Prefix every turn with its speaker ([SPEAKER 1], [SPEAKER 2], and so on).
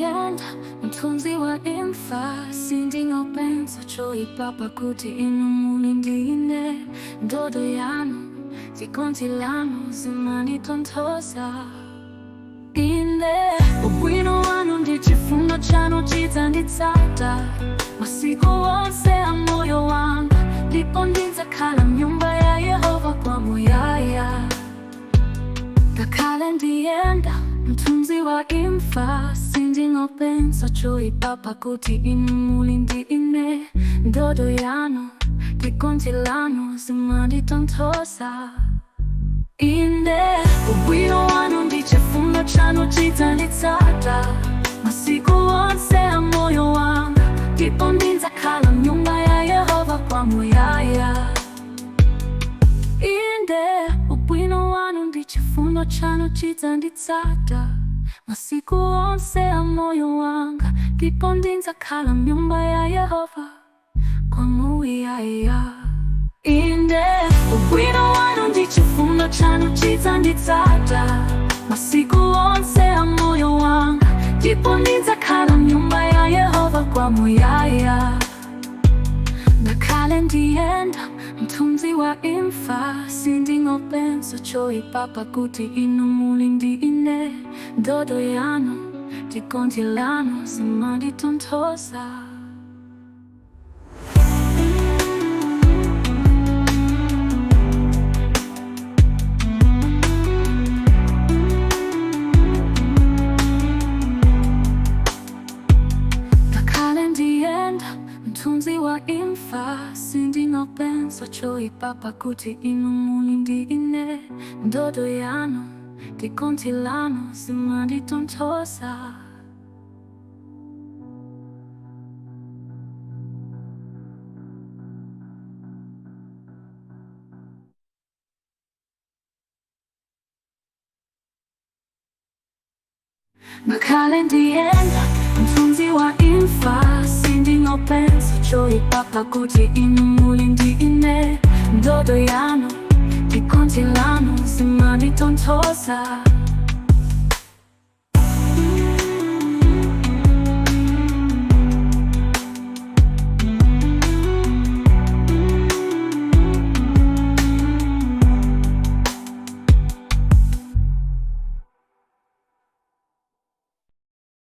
[SPEAKER 1] ndienda mtunzi wa imfa sindingopensa choipapa kuti inu muli ndine ndodo yanu zikonzi lanu zimanditonthoza ine ubwino wanu ndi chifundo chanu chidzanditsata masiku onse a moyo wanga ndipo ndidzakhala m'nyumba ya Yehova kwamuyaya. Ngakhale ndiyenda mtunzi wa imfa sindingopensa choipapa kuti inu muli ndine ndodo yanu zikonzi lanu zimanditonthoza ine ubwino wanu ndi chifundo chanu chidzanditsata masiku onse a moyo wanga ndipo ndidzakhala m'nyumba ya Yehova kwamuyaya. Inde ubwino wanu ndi chifundo chanu chidzanditsata masiku onse a moyo wanga ndipo ndidzakhala m'nyumba ya Yehova kwamuyaya. Inde ubwino wanu ndi chifundo chanu chidzanditsata masiku onse a moyo wanga ndipo ndidzakhala m'nyumba ya Yehova kwamuyaya. Ngakhale ndiyenda mtunzi wa imfa sindingopensa choipapa kuti inu muli ndine ndodo yanu zikonzi lanu zimanditonthoza. Mtunzi wa imfa sindingopensa choipapa kuti inu muli ndine ndodo yanu zikonzi lanu zimanditonthoza. Ngakhale ndiyenda mtunzi wa imfa sindingopensa choipapa kuti inu muli ndine ndodo yanu zikonzi lanu zimanditonthoza.